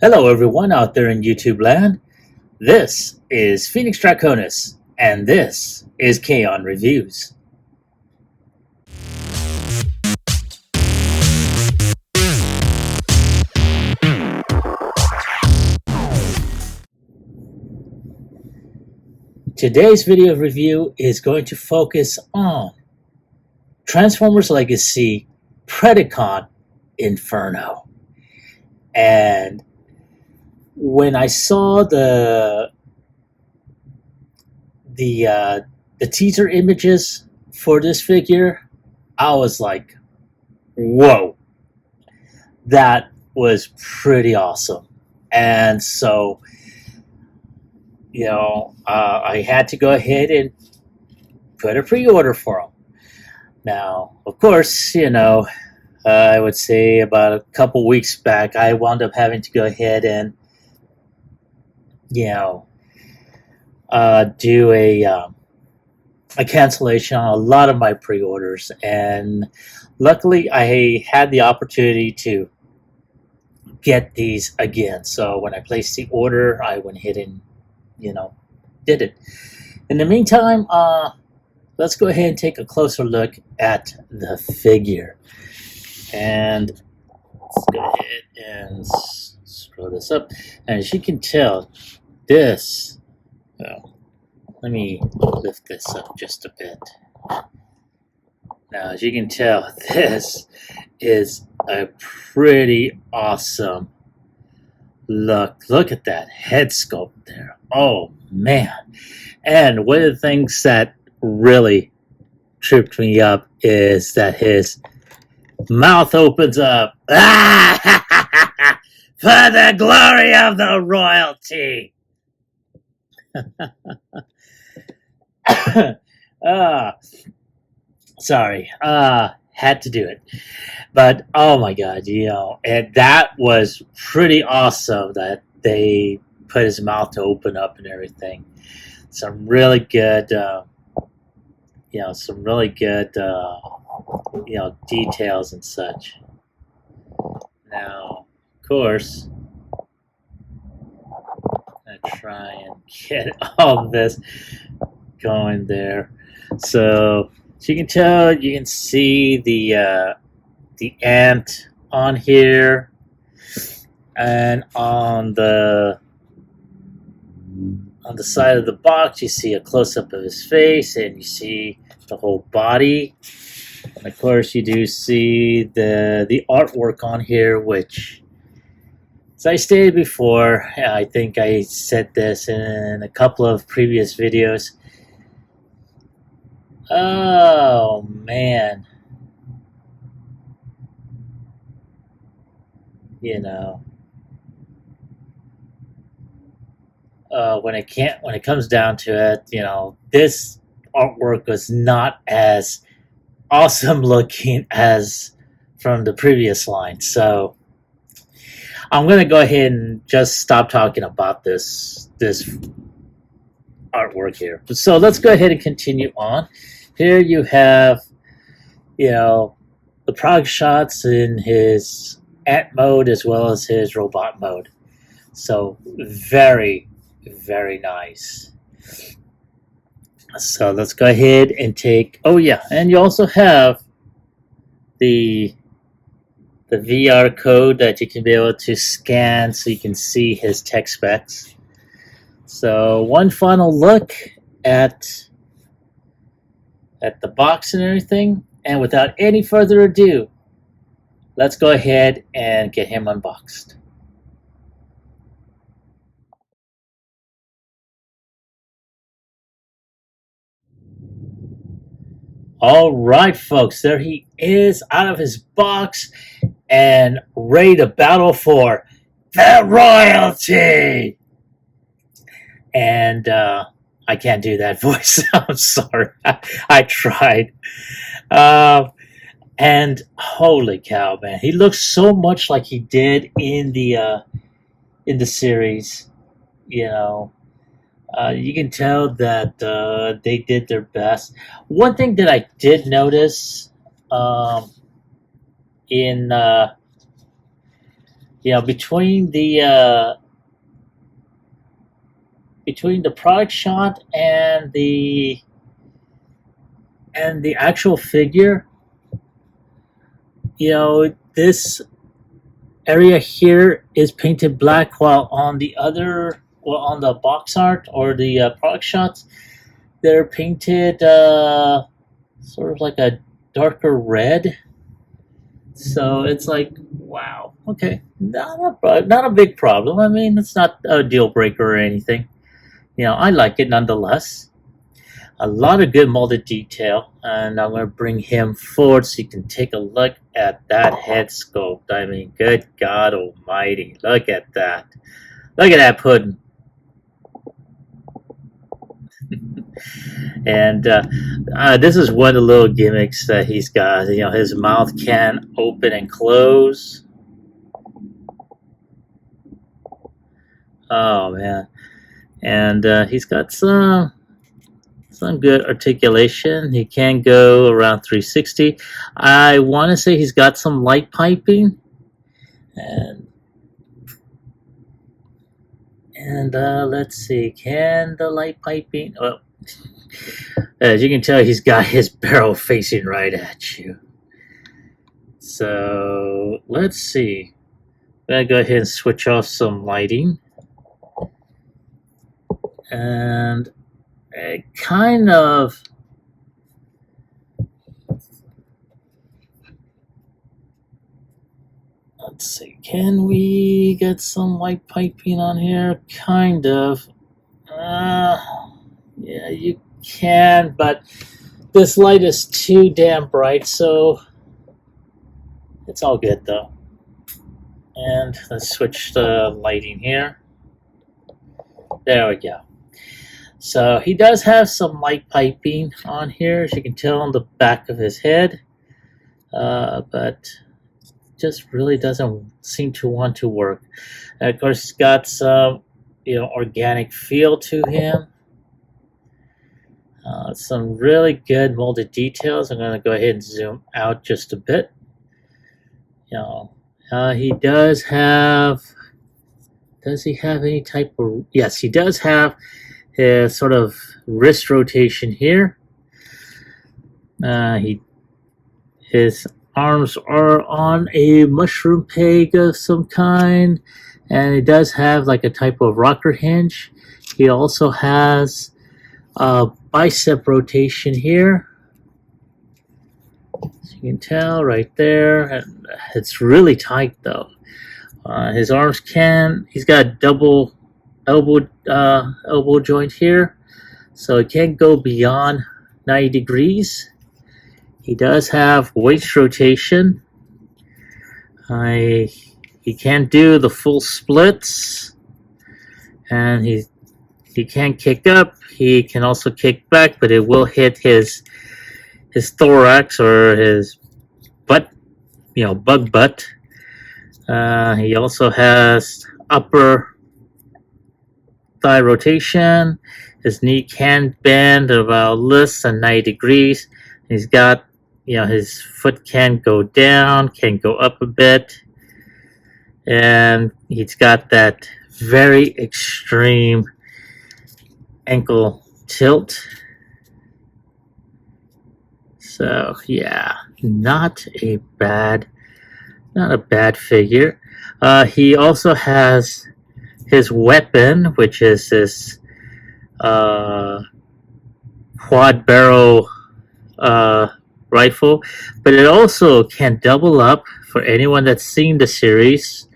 Hello, everyone out there in YouTube land. This is Phoenix Draconis, and this is Kaon Reviews. Today's video review is going to focus on Transformers Legacy Predacon Inferno. And when I saw the teaser images for this figure, I was like, whoa, that was pretty awesome. And so, I had to go ahead and put a pre-order for them. Now, of course, I would say about a couple weeks back, I wound up having to go ahead and, do a cancellation on a lot of my pre-orders. And luckily, I had the opportunity to get these again. So when I placed the order, I went ahead and, did it. In the meantime, let's go ahead and take a closer look at the figure. And let's go ahead and scroll this up. And as you can tell, this, let me lift this up just a bit. Now, as you can tell, this is a pretty awesome look. Look at that head sculpt there. Oh, man. And one of the things that really tripped me up is that his mouth opens up. For the glory of the royalty. Sorry. Had to do it. But, oh my God, and that was pretty awesome that they put his mouth to open up and everything. Some really good, details and such. Now, of course, I'm gonna try and get all of this going there. So, as you can tell, you can see the ant on here, and on the side of the box, you see a close-up of his face, and you see the whole body. And of course, you do see the artwork on here, which, as I stated before, I think I said this in a couple of previous videos. Oh man, when it comes down to it, this artwork was not as awesome looking as from the previous line. So I'm gonna go ahead and just stop talking about this artwork here. So let's go ahead and continue on. Here you have, the product shots in his ant mode as well as his robot mode. So very, very nice. So let's go ahead and take, oh yeah, and you also have the VR code that you can be able to scan so you can see his tech specs. So one final look at the box and everything, and without any further ado, let's go ahead and get him unboxed. All right, folks, there he is out of his box and ready to battle for the royalty. And I can't do that voice. I'm sorry. I tried. And holy cow, man, he looks so much like he did in the series. You can tell that they did their best. One thing that I did notice in between the product shot and the actual figure, this area here is painted black, while on on the box art or the product shots, they're painted sort of like a darker red. So it's like, wow, okay, not a big problem. I mean, it's not a deal breaker or anything. I like it nonetheless. A lot of good molded detail, and I'm going to bring him forward so you can take a look at that head sculpt. I mean, good God Almighty, look at that! Look at that pudding. And this is one of the little gimmicks that he's got. His mouth can open and close. Oh man, and he's got some good articulation. He can go around 360. I want to say he's got some light piping, and let's see, can the light piping? Well, as you can tell, he's got his barrel facing right at you. So let's see. I'm gonna go ahead and switch off some lighting, and kind of let's see, can we get some light piping on here? Kind of. Yeah, you can, but this light is too damn bright, so it's all good though. And let's switch the lighting here. There we go. So he does have some light piping on here, as you can tell on the back of his head, but just really doesn't seem to want to work. And of course, he's got some, organic feel to him. Some really good molded details. I'm going to go ahead and zoom out just a bit. He does have. Does he have any type of? Yes, he does have his sort of wrist rotation here. His arms are on a mushroom peg of some kind, and it does have like a type of rocker hinge. He also has a bicep rotation here, as you can tell right there, and it's really tight though. His arms he's got a double elbow joint here, so it can't go beyond 90 degrees. He does have waist rotation. He can't do the full splits, and he can kick up. He can also kick back, but it will hit his thorax or his butt, bug butt. He also has upper thigh rotation. His knee can bend about less than 90 degrees. He's got, his foot can go down, can go up a bit. And he's got that very extreme ankle tilt. So yeah, not a bad figure. He also has his weapon, which is this quad barrel rifle, but it also can double up. For anyone that's seen the series,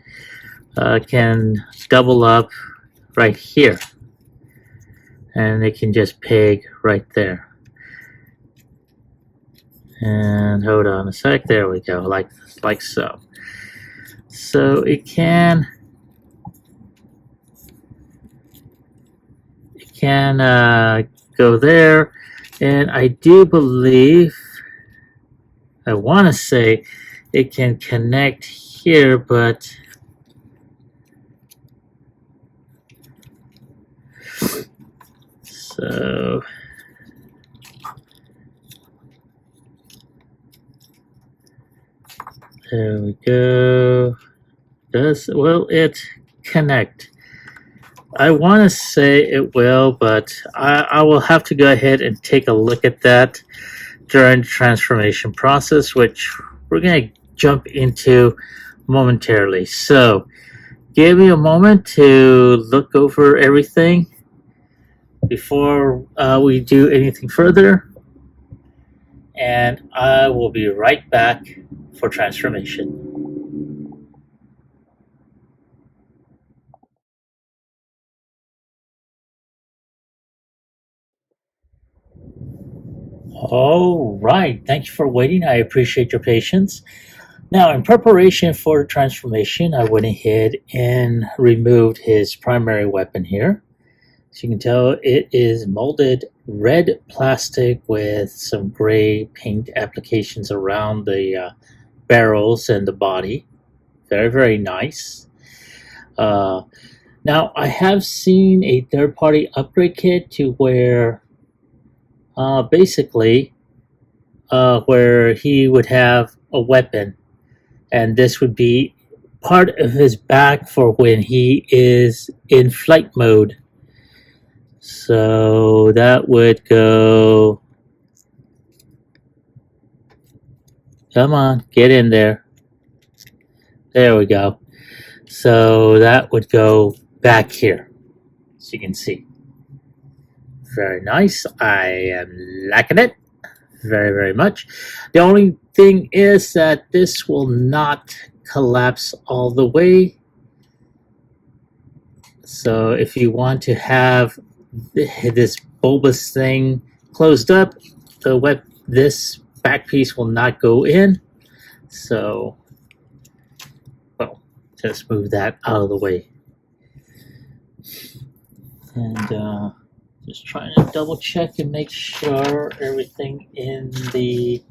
can double up right here, and it can just peg right there. And hold on a sec, there we go, like so. So it can go there, and I do believe, I want to say it can connect here, but so there we go. will it connect? I want to say it will, but I will have to go ahead and take a look at that during the transformation process, which we're going to jump into momentarily. So give me a moment to look over everything before we do anything further, and I will be right back for transformation. All right, thank you for waiting. I appreciate your patience. Now, in preparation for the transformation, I went ahead and removed his primary weapon here. As you can tell, it is molded red plastic with some gray paint applications around the barrels and the body. Very, very nice. Uh, Now, I have seen a third party upgrade kit to where basically where he would have a weapon, and this would be part of his back for when he is in flight mode. So that would go. Come on, get in there. There we go. So that would go back here, as you can see. Very nice. I am liking it very, very much. The only thing is that this will not collapse all the way. So if you want to have this bulbous thing closed up, this back piece will not go in. So, well, just move that out of the way. And just trying to double check and make sure everything in the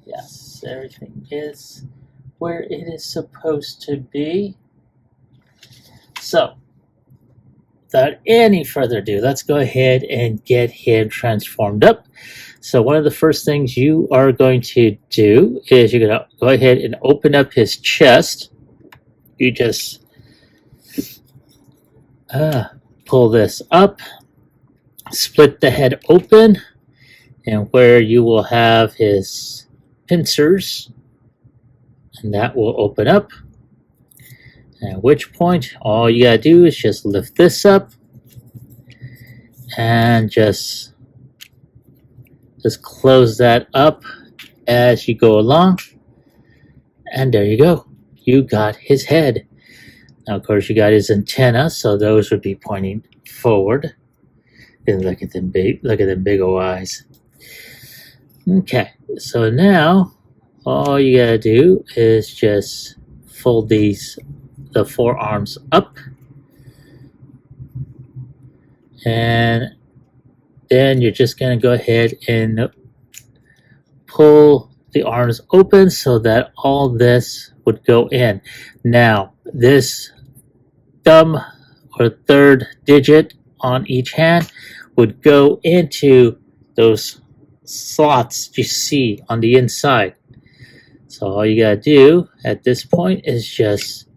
yes, everything is where it is supposed to be. So, without any further ado, let's go ahead and get him transformed up. So one of the first things you are going to do is you're going to go ahead and open up his chest. You just pull this up, split the head open, and where you will have his pincers, and that will open up. At which point, all you gotta do is just lift this up and just close that up as you go along. And there you go. You got his head. Now, of course, you got his antenna, so those would be pointing forward. And look at them big old eyes. Okay, so now all you gotta do is just fold the forearms up, and then you're just gonna go ahead and pull the arms open so that all this would go in. Now, this thumb or third digit on each hand would go into those slots you see on the inside. So all you gotta do at this point is just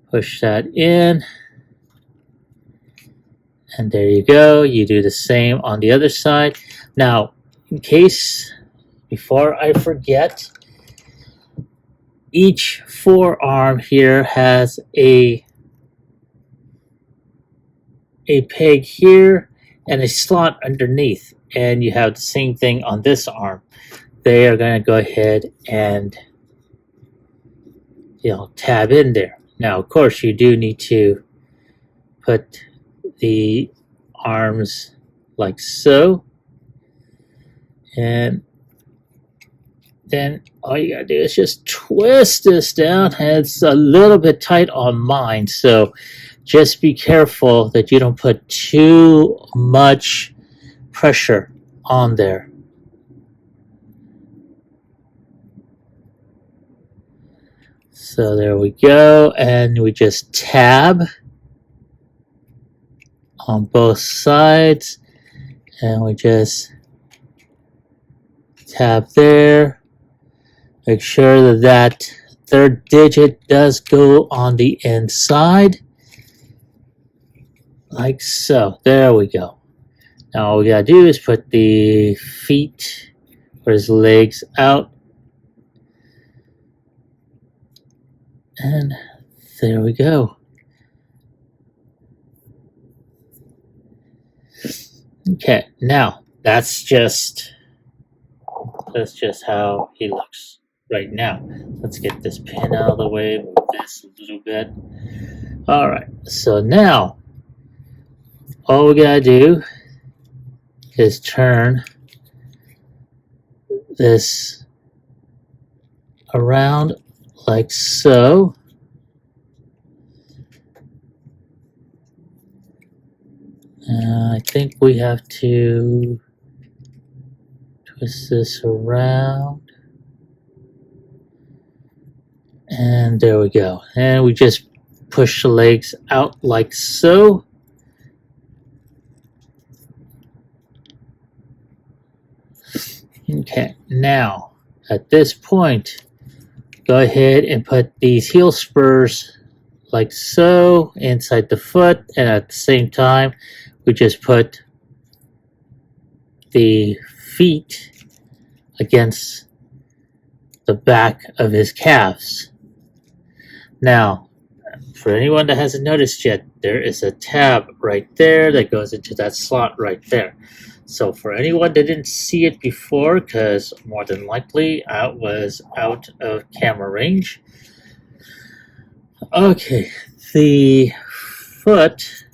push that in, and there you go. You do the same on the other side. Now, in case, before I forget, each forearm here has a peg here and a slot underneath, and you have the same thing on this arm. They are going to go ahead and tab in there. Now, of course, you do need to put the arms like so, and then all you gotta do is just twist this down. And it's a little bit tight on mine, so just be careful that you don't put too much pressure on there. So there we go, and we just tab on both sides, and we just tab there, Make sure that that third digit does go on the inside, like so. There we go. Now all we gotta do is put the feet or his legs out, and there we go. Okay, now that's just how he looks right now. Let's get this pin out of the way, move this a little bit. Alright, so now all we gotta do is turn this around like so. I think we have to twist this around. And there we go. And we just push the legs out like so. Okay, now at this point, go ahead and put these heel spurs like so inside the foot, and at the same time, we just put the feet against the back of his calves. Now, for anyone that hasn't noticed yet, there is a tab right there that goes into that slot right there. So for anyone that didn't see it before, because more than likely I was out of camera range. Okay, the foot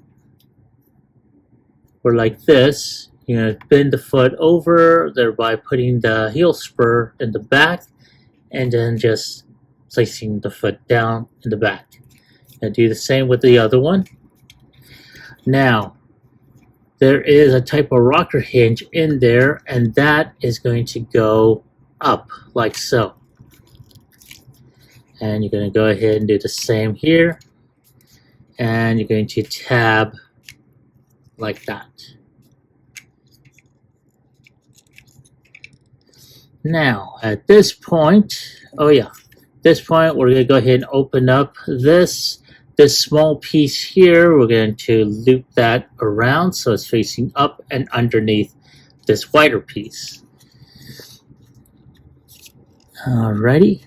were like this. You're going to bend the foot over, thereby putting the heel spur in the back, and then just placing the foot down in the back. Now do the same with the other one. Now, there is a type of rocker hinge in there, and that is going to go up like so. And you're going to go ahead and do the same here. And you're going to tab like that. Now, at this point, we're going to go ahead and open up this small piece here. We're going to loop that around so it's facing up and underneath this wider piece. Alrighty.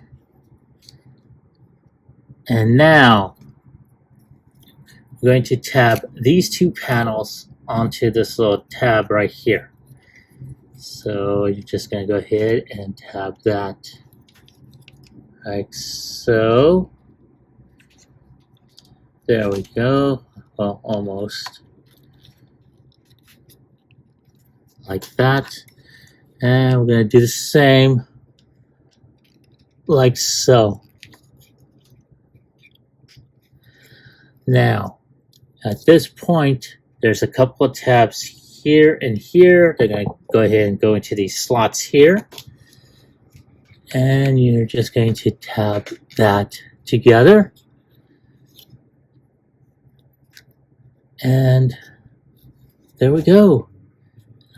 And now, we're going to tab these two panels onto this little tab right here. So you're just going to go ahead and tab that like so. There we go. Well, almost. Like that. And we're going to do the same like so. Now, at this point, there's a couple of tabs here and here. They're going to go ahead and go into these slots here. And you're just going to tab that together. And there we go.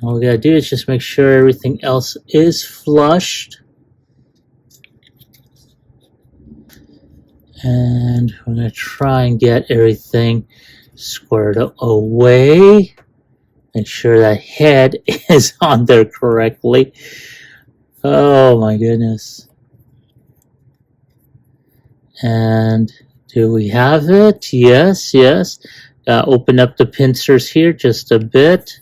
All we gotta do is just make sure everything else is flushed. And we're gonna try and get everything squared away. Make sure that head is on there correctly. Oh my goodness. And do we have it? Yes, yes. Open up the pincers here just a bit.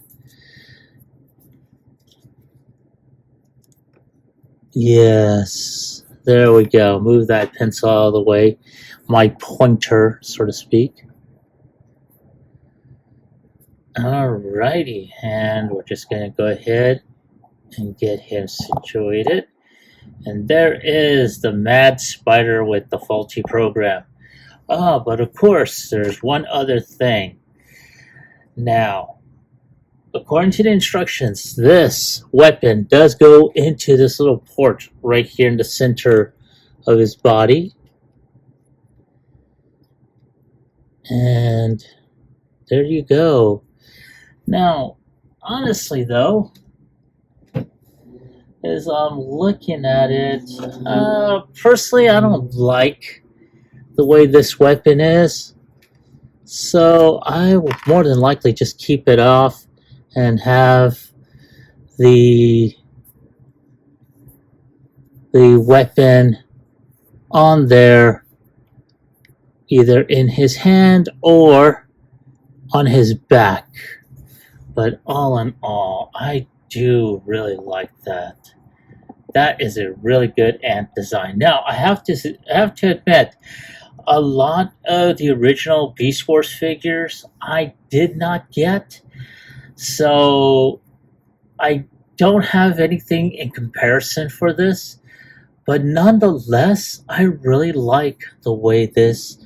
Yes, there we go. Move that pencil out of the way. My pointer, so to speak. Alrighty, and we're just going to go ahead and get him situated. And there is the mad spider with the faulty program. But of course, there's one other thing. Now, according to the instructions, this weapon does go into this little port right here in the center of his body. And there you go. Now, honestly though, is I'm looking at it. Personally, I don't like the way this weapon is, so I will more than likely just keep it off and have the weapon on there, either in his hand or on his back. But all in all, I do really like that. That is a really good ant design. Now I have to admit, a lot of the original Beast Wars figures I did not get, so I don't have anything in comparison for this. But nonetheless, I really like the way this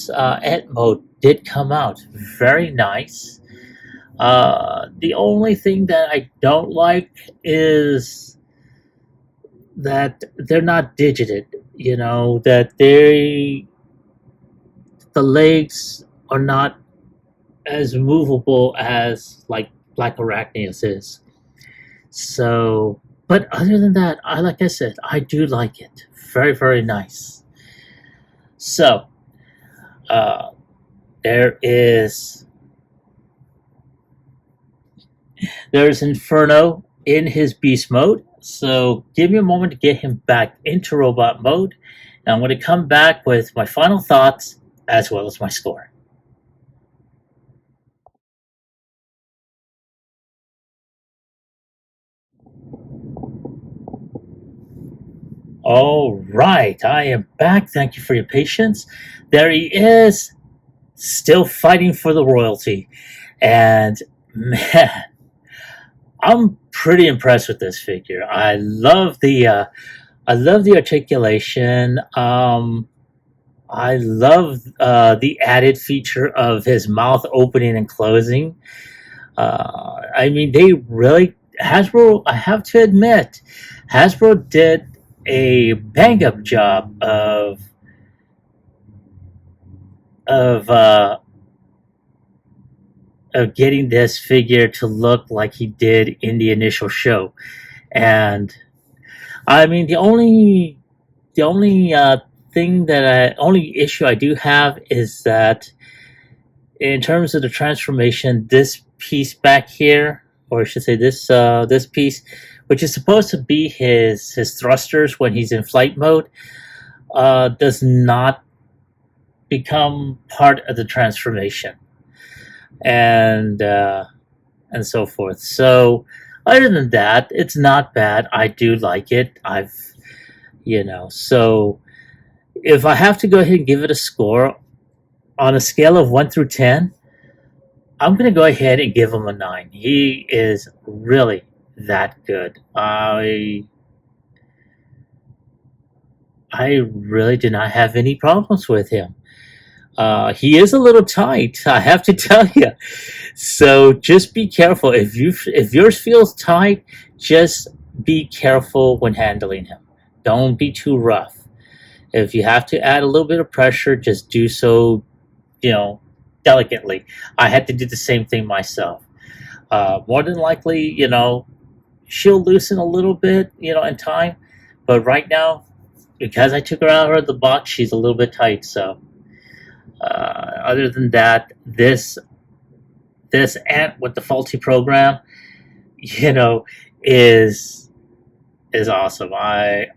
ant mode did come out. Very nice. The only thing that I don't like is that they're not digited. You know that the legs are not as movable as like Black Arachnius is. So, but other than that, like I said, I do like it. Very very nice. So, uh, there is there's Inferno in his beast mode. So give me a moment to get him back into robot mode. And I'm going to come back with my final thoughts as well as my score. All right, I am back. Thank you for your patience. There he is, still fighting for the royalty. And man, I'm pretty impressed with this figure. I love the articulation. I love the added feature of his mouth opening and closing. I mean, they really Hasbro. I have to admit, Hasbro did a bang up job of uh, of getting this figure to look like he did in the initial show. And I mean, the only only issue I do have is that in terms of the transformation, this piece back here, or I should say this piece, which is supposed to be his thrusters when he's in flight mode, does not become part of the transformation, and so forth. So other than that, it's not bad. I do like it. So if I have to go ahead and give it a score on a scale of 1 through 10, I'm going to go ahead and give him a 9. He is really that good. I really do not have any problems with him. He is a little tight, I have to tell you. So just be careful. If yours feels tight, just be careful when handling him. Don't be too rough. If you have to add a little bit of pressure, just do so, delicately. I had to do the same thing myself. More than likely, she'll loosen a little bit, in time. But right now, because I took her out of the box, she's a little bit tight. So, other than that, this ant with the faulty program, is awesome. I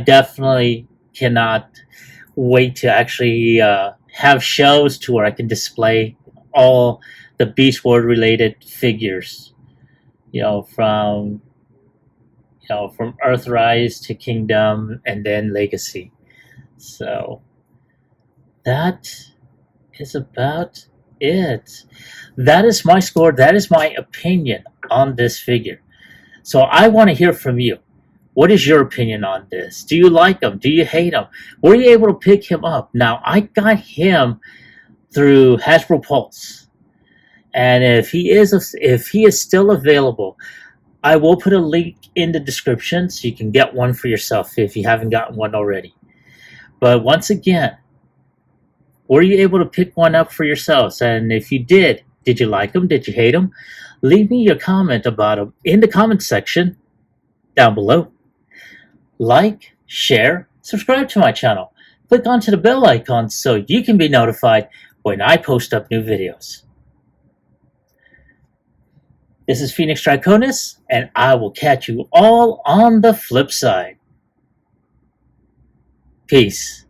definitely cannot wait to actually have shows to where I can display all the Beast Wars related figures, from from Earthrise to Kingdom and then Legacy. So that is about it. That is my score. That is my opinion on this figure. So I want to hear from you. What is your opinion on this? Do you like him? Do you hate him? Were you able to pick him up? Now, I got him through Hasbro Pulse. And if he is still available, I will put a link in the description so you can get one for yourself if you haven't gotten one already. But once again, were you able to pick one up for yourselves? And if you did you like him? Did you hate him? Leave me your comment about him in the comment section. down below. Like, share, subscribe to my channel. Click onto the bell icon so you can be notified when I post up new videos. This is Phoenix Draconis, and I will catch you all on the flip side. Peace.